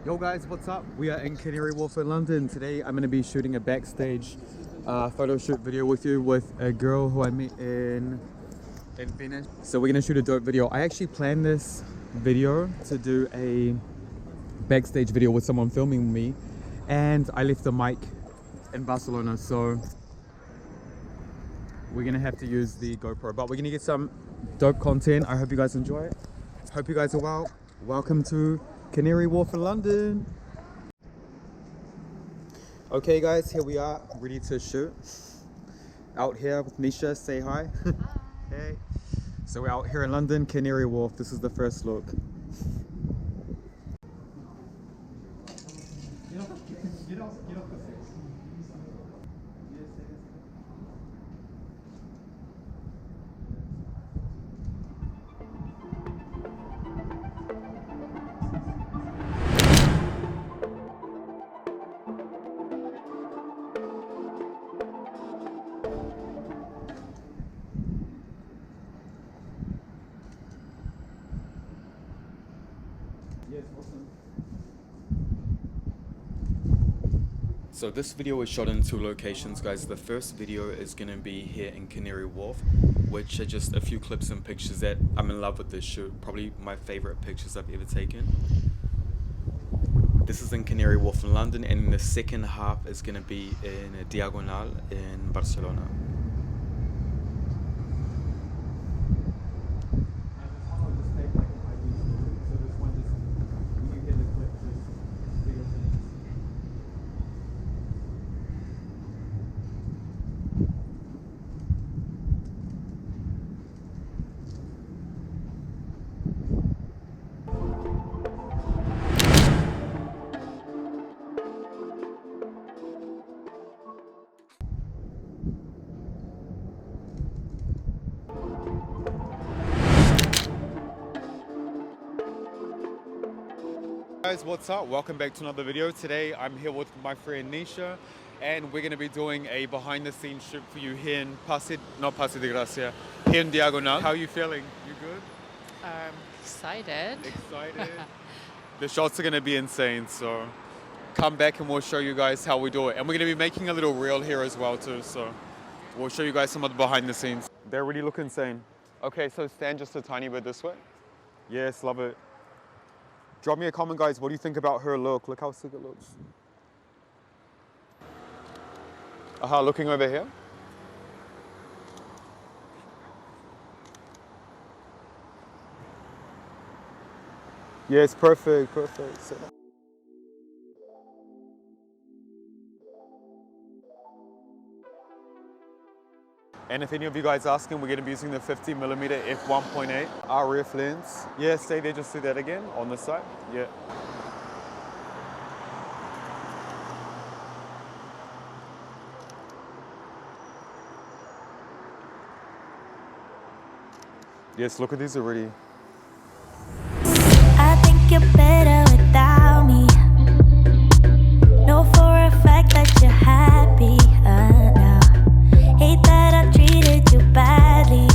Yo guys, what's up? We are in Canary Wharf in London. Today I'm going to be shooting a backstage photo shoot video with you with a girl who I met in Venice. So we're going to shoot a dope video. I actually planned this video to do a backstage video with someone filming me, and I left the mic in Barcelona, so we're going to have to use the GoPro, but we're going to get some dope content. I hope you guys enjoy it. Hope you guys are well. Welcome to Canary Wharf in London. Okay guys, here we are, ready to shoot. Out here with Nisha, say hi. Hi. Hey. So we're out here in London, Canary Wharf. This is the first look. Get off the face. Yes, awesome. So this video is shot in two locations, guys. The first video is going to be here in Canary Wharf, which are just a few clips and pictures that I'm in love with this shoot. Probably my favorite pictures I've ever taken. This is in Canary Wharf in London, and the second half is going to be in Diagonal in Barcelona. Guys, what's up? Welcome back to another video. Today I'm here with my friend Nisha, and we're going to be doing a behind the scenes shoot for you here in Paseo de Gracia, here in Diagonal. How are you feeling? You good? Excited. Excited. The shots are going to be insane, so come back and we'll show you guys how we do it. And we're going to be making a little reel here as well too, so we'll show you guys some of the behind the scenes. They really look insane. Okay, so stand just a tiny bit this way. Yes, love it. Drop me a comment, guys. What do you think about her look? Look how sick it looks. Looking over here. Yes, perfect, perfect. And if any of you guys are asking, we're going to be using the 50mm f1.8 RF lens. Yeah, stay there, just do that again on the side. Yeah. Yes, look at these already. I think you're better without me. Know for a fact that you're happy now. Hate that I treated you badly.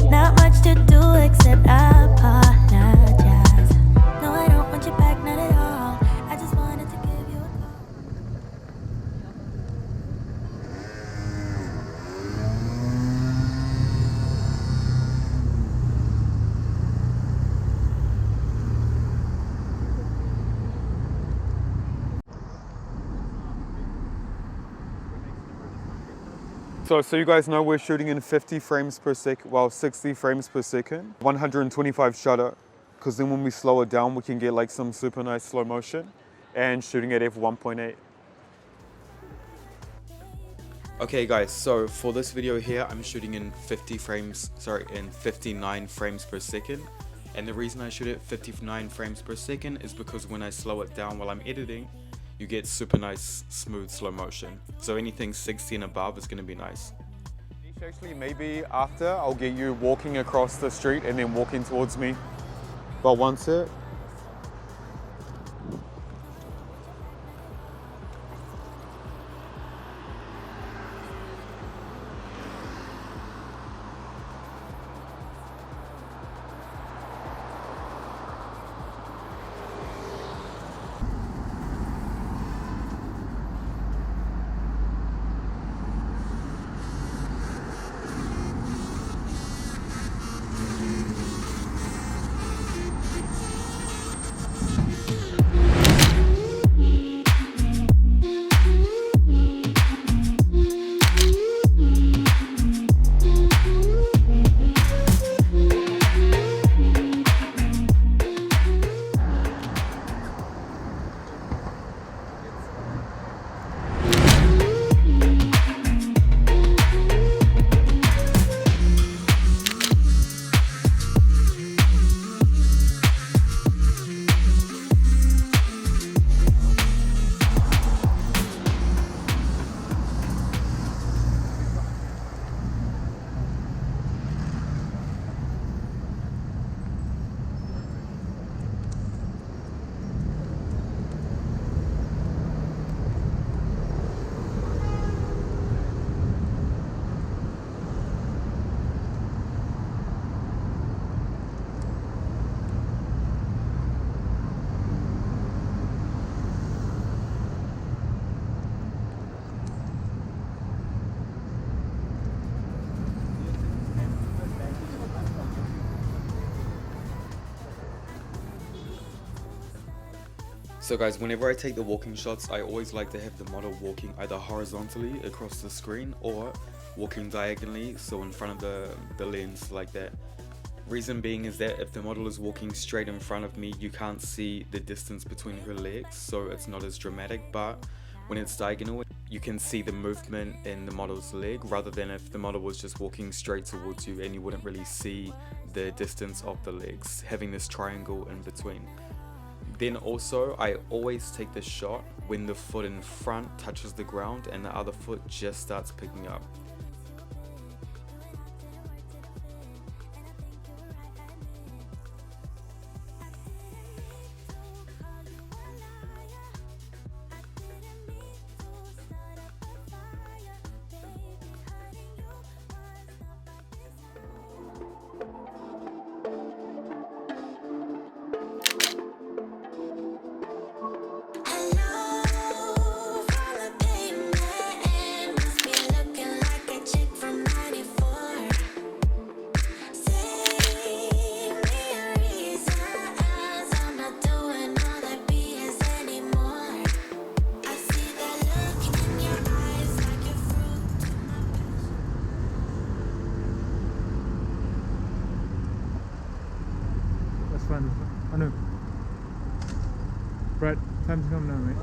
Not much to do except apologize. No, I don't want you back, not at all. I just wanted to give you a call. So you guys know we're shooting in 50 frames per second, well 60 frames per second, 125 shutter, because then when we slow it down we can get like some super nice slow motion, and shooting at f1.8. Okay guys, so for this video here I'm shooting in 59 frames per second, and the reason I shoot it 59 frames per second is because when I slow it down while I'm editing, you get super nice, smooth slow motion. So anything 60 and above is gonna be nice. Actually, maybe after I'll get you walking across the street and then walking towards me. But once it. So guys, whenever I take the walking shots, I always like to have the model walking either horizontally across the screen or walking diagonally, so in front of the lens like that. Reason being is that if the model is walking straight in front of me, you can't see the distance between her legs, so it's not as dramatic, but when it's diagonal, you can see the movement in the model's leg, rather than if the model was just walking straight towards you and you wouldn't really see the distance of the legs, having this triangle in between. Then also, I always take this shot when the foot in front touches the ground and the other foot just starts picking up. I know. Brad, time to come now, mate.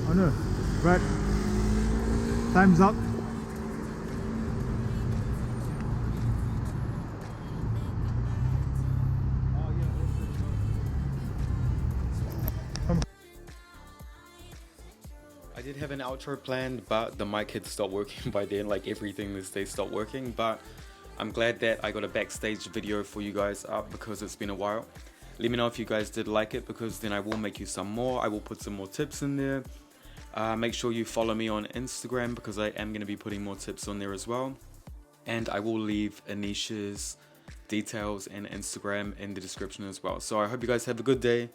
Oh no, Brad, time's up. I did have an outro planned, but the mic had stopped working by then, like everything this day stopped working, but I'm glad that I got a backstage video for you guys up because it's been a while. Let me know if you guys did like it, because then I will make you some more. I will put some more tips in there. Make sure you follow me on Instagram because I am going to be putting more tips on there as well. And I will leave Anisha's details and Instagram in the description as well. So I hope you guys have a good day.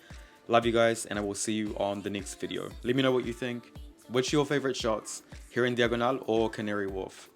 Love you guys, and I will see you on the next video. Let me know what you think. What's your favorite shots? Here in Diagonal or Canary Wharf?